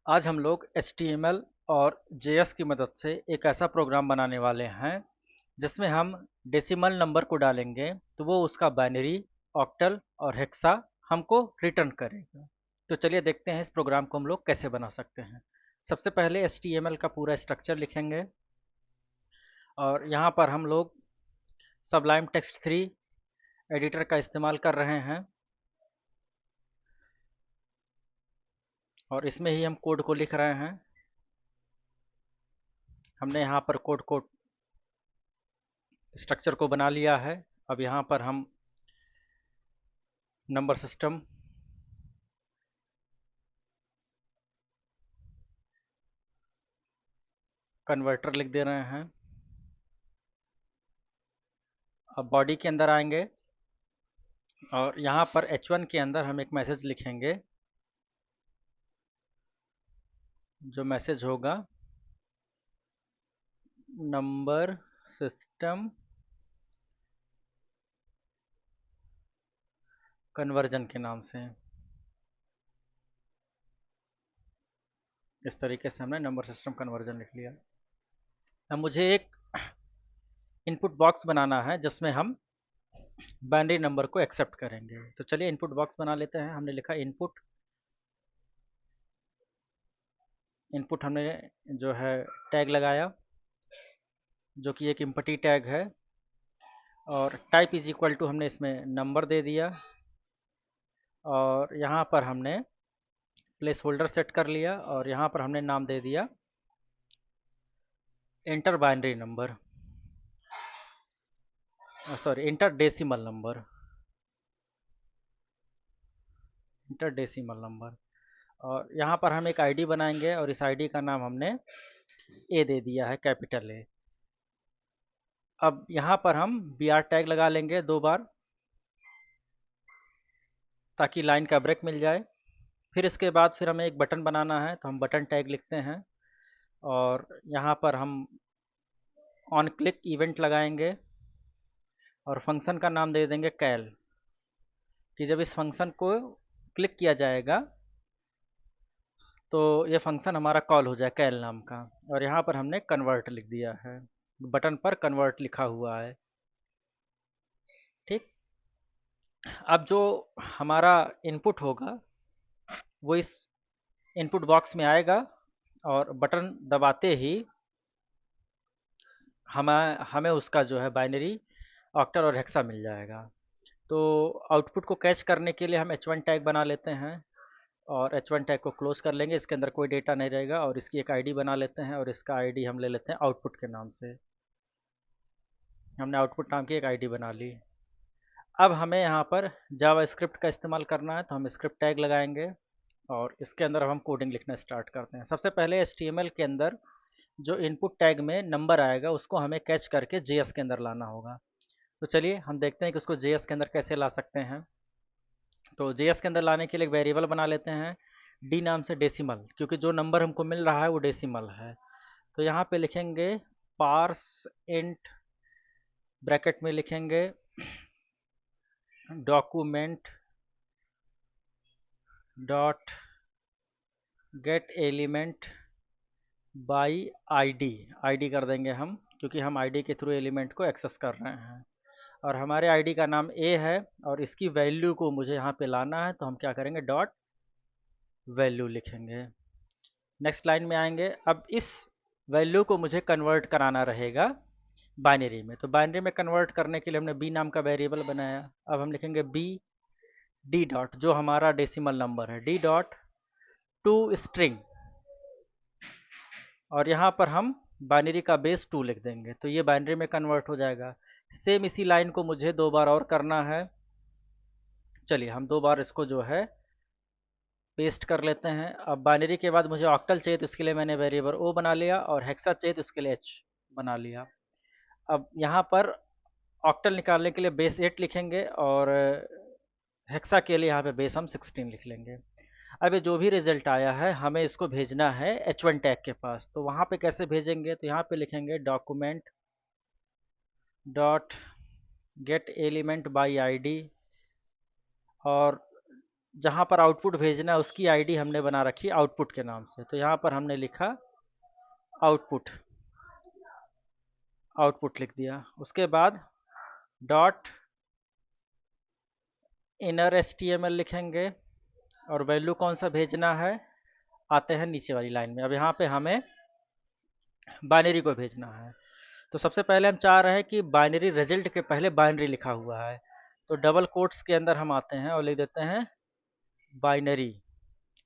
आज हम लोग HTML और JS की मदद से एक ऐसा प्रोग्राम बनाने वाले हैं जिसमें हम डेसिमल नंबर को डालेंगे तो वो उसका बाइनरी, ऑक्टल और हेक्सा हमको रिटर्न करेगा। तो चलिए देखते हैं इस प्रोग्राम को हम लोग कैसे बना सकते हैं। सबसे पहले HTML का पूरा स्ट्रक्चर लिखेंगे और यहाँ पर हम लोग सबलाइम टेक्स्ट 3 एडिटर का इस्तेमाल कर रहे हैं और इसमें ही हम कोड को लिख रहे हैं। हमने यहाँ पर कोड को स्ट्रक्चर को बना लिया है। अब यहाँ पर हम नंबर सिस्टम कन्वर्टर लिख दे रहे हैं। अब बॉडी के अंदर आएंगे और यहाँ पर H1 के अंदर हम एक मैसेज लिखेंगे। जो मैसेज होगा नंबर सिस्टम कन्वर्जन के नाम से। इस तरीके से हमने नंबर सिस्टम कन्वर्जन लिख लिया। अब मुझे एक इनपुट बॉक्स बनाना है जिसमें हम बाइनरी नंबर को एक्सेप्ट करेंगे। तो चलिए इनपुट बॉक्स बना लेते हैं। हमने लिखा इनपुट। इनपुट हमने जो है टैग लगाया जो कि एक एम्प्टी टैग है और टाइप इज इक्वल टू हमने इसमें नंबर दे दिया और यहाँ पर हमने प्लेस होल्डर सेट कर लिया और यहाँ पर हमने नाम दे दिया inter binary number, sorry inter decimal number, inter decimal number. और यहाँ पर हम एक आईडी बनाएंगे और इस आईडी का नाम हमने ए दे दिया है, कैपिटल ए। अब यहाँ पर हम br टैग लगा लेंगे 2 बार ताकि लाइन का ब्रेक मिल जाए। फिर इसके बाद फिर हमें एक बटन बनाना है तो हम बटन टैग लिखते हैं और यहाँ पर हम ऑन क्लिक इवेंट लगाएंगे और फंक्शन का नाम दे देंगे कैल, कि जब इस फंक्शन को क्लिक किया जाएगा तो ये फंक्शन हमारा कॉल हो जाए कैल नाम का। और यहाँ पर हमने कन्वर्ट लिख दिया है, बटन पर कन्वर्ट लिखा हुआ है। ठीक। अब जो हमारा इनपुट होगा वो इस इनपुट बॉक्स में आएगा और बटन दबाते ही हमें हमें उसका जो है बाइनरी, ऑक्टल और हेक्सा मिल जाएगा। तो आउटपुट को कैच करने के लिए हम H1 टैग बना लेते हैं और H1 टैग को क्लोज कर लेंगे। इसके अंदर कोई डेटा नहीं रहेगा और इसकी एक आईडी बना लेते हैं और इसका आईडी हम ले लेते हैं आउटपुट के नाम से। हमने आउटपुट नाम की एक आईडी बना ली। अब हमें यहाँ पर जावा स्क्रिप्ट का इस्तेमाल करना है तो हम स्क्रिप्ट टैग लगाएंगे और इसके अंदर हम कोडिंग लिखना स्टार्ट करते हैं। सबसे पहले HTML के अंदर जो इनपुट टैग में नंबर आएगा उसको हमें कैच करके JS के अंदर लाना होगा। तो चलिए हम देखते हैं कि उसको JS के अंदर कैसे ला सकते हैं। तो JS के अंदर लाने के लिए एक वेरिएबल बना लेते हैं डी नाम से, डेसिमल, क्योंकि जो नंबर हमको मिल रहा है वो डेसिमल है। तो यहाँ पे लिखेंगे पार्स इंट, ब्रैकेट में लिखेंगे document dot gate element by ID. ID कर देंगे हम क्योंकि हम आईडी के थ्रू एलिमेंट को एक्सेस कर रहे हैं और हमारे आईडी का नाम ए है और इसकी वैल्यू को मुझे यहाँ पे लाना है तो हम क्या करेंगे डॉट वैल्यू लिखेंगे। नेक्स्ट लाइन में आएंगे। अब इस वैल्यू को मुझे कन्वर्ट कराना रहेगा बाइनरी में। तो बाइनरी में कन्वर्ट करने के लिए हमने बी नाम का वेरिएबल बनाया। अब हम लिखेंगे बी डी डॉट, जो हमारा डेसिमल नंबर है, डी डॉट टू स्ट्रिंग और यहाँ पर हम बाइनरी का बेस 2 लिख देंगे तो ये बाइनरी में कन्वर्ट हो जाएगा। सेम इसी लाइन को मुझे 2 बार और करना है। चलिए हम 2 बार इसको जो है पेस्ट कर लेते हैं। अब बाइनरी के बाद मुझे ऑक्टल चाहिए तो इसके लिए मैंने वेरिएबल ओ बना लिया और हेक्सा चाहिए तो इसके लिए एच बना लिया। अब यहाँ पर ऑक्टल निकालने के लिए बेस 8 लिखेंगे और हेक्सा के लिए यहाँ पे बेस हम 16 लिख लेंगे। अब ये जो भी रिजल्ट आया है हमें इसको भेजना है H1 टैग के पास। तो वहाँ पे कैसे भेजेंगे, तो यहाँ पे लिखेंगे document dot gate element by ID और जहाँ पर आउटपुट भेजना है उसकी आईडी हमने बना रखी आउटपुट के नाम से। तो यहाँ पर हमने लिखा आउटपुट, आउटपुट लिख दिया। उसके बाद डॉट इनर HTML लिखेंगे और वैल्यू कौन सा भेजना है, आते हैं नीचे वाली लाइन में। अब यहाँ पे हमें बाइनरी को भेजना है। तो सबसे पहले हम चाह रहे हैं कि बाइनरी रिजल्ट के पहले बाइनरी लिखा हुआ है, तो डबल कोट्स के अंदर हम आते हैं और लिख देते हैं बाइनरी,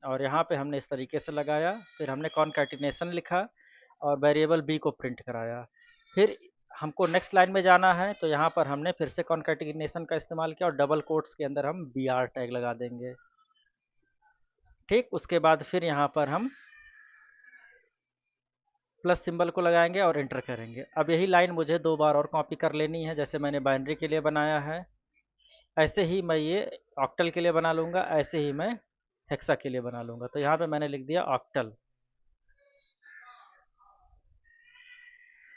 और यहाँ पे हमने इस तरीके से लगाया। फिर हमने कॉन्कैटिनेशन लिखा और वेरिएबल बी को प्रिंट कराया। फिर हमको नेक्स्ट लाइन में जाना है, तो यहाँ पर हमने फिर से कॉन्कैटिनेशन का इस्तेमाल किया और डबल कोट्स के अंदर हम BR टैग लगा देंगे। ठीक, उसके बाद फिर यहाँ पर हम प्लस सिंबल को लगाएंगे और एंटर करेंगे। अब यही लाइन मुझे 2 बार और कॉपी कर लेनी है, जैसे मैंने बाइनरी के लिए बनाया है ऐसे ही मैं ये ऑक्टल के लिए बना लूँगा, ऐसे ही मैं हेक्सा के लिए बना लूँगा। तो यहाँ पे मैंने लिख दिया ऑक्टल,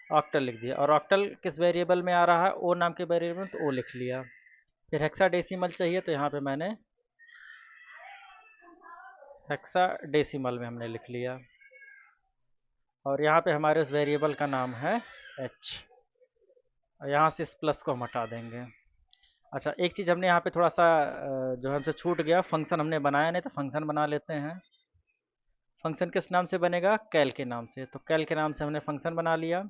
ऑक्टल लिख दिया। और ऑक्टल किस वेरिएबल में आ रहा है, ओ नाम के वेरिएबल में, तो ओ लिख लिया। फिर हेक्सा डेसिमल चाहिए, तो यहाँ पे मैंने हेक्सा डेसिमल में हमने लिख लिया। और यहाँ पे हमारे उस वेरिएबल का नाम है h। यहाँ से इस प्लस को हम हटा देंगे। अच्छा, एक चीज़ हमने यहाँ पे थोड़ा सा जो हमसे छूट गया, फंक्शन हमने बनाया नहीं, तो फंक्शन बना लेते हैं। फंक्शन किस नाम से बनेगा, कैल के नाम से। तो कैल के नाम से हमने फंक्शन बना लिया,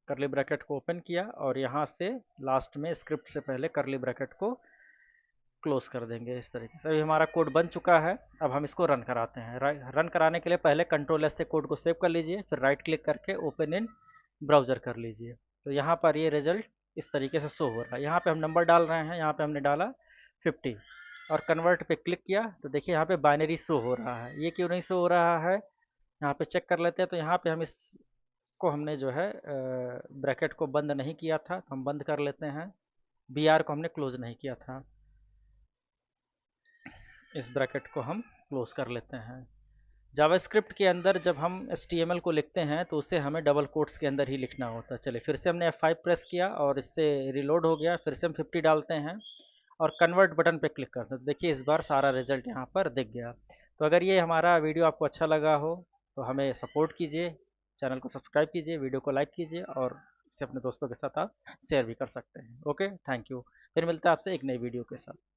करली ब्रैकेट को ओपन किया और यहाँ से लास्ट में स्क्रिप्ट से पहले करली ब्रैकेट को क्लोज कर देंगे। इस तरीके से अभी हमारा कोड बन चुका है। अब हम इसको रन कराते हैं। रन कराने के लिए पहले Ctrl+S से कोड को सेव कर लीजिए, फिर राइट क्लिक करके ओपन इन ब्राउज़र कर लीजिए। तो यहाँ पर ये रिजल्ट इस तरीके से शो हो रहा है। यहाँ पे हम नंबर डाल रहे हैं, यहाँ पे हमने डाला 50 और कन्वर्ट पे क्लिक किया तो देखिए यहाँ पे बाइनरी शो हो रहा है। ये क्यों नहीं शो हो रहा है, यहाँ पे चेक कर लेते हैं। तो यहाँ पे हम इसको हमने जो है ब्रैकेट को बंद नहीं किया था, तो हम बंद कर लेते हैं। BR को हमने क्लोज नहीं किया था, इस ब्रैकेट को हम क्लोज कर लेते हैं। जावास्क्रिप्ट के अंदर जब हम HTML को लिखते हैं तो उसे हमें डबल कोट्स के अंदर ही लिखना होता है। चलिए फिर से हमने F5 प्रेस किया और इससे रिलोड हो गया। फिर से हम 50 डालते हैं और कन्वर्ट बटन पे क्लिक करते हैं। तो देखिए इस बार सारा रिजल्ट यहाँ पर दिख गया। तो अगर ये हमारा वीडियो आपको अच्छा लगा हो तो हमें सपोर्ट कीजिए, चैनल को सब्सक्राइब कीजिए, वीडियो को लाइक कीजिए और इसे अपने दोस्तों के साथ आप शेयर भी कर सकते हैं। Okay, thank you. फिर मिलता है आपसे एक नई वीडियो के साथ।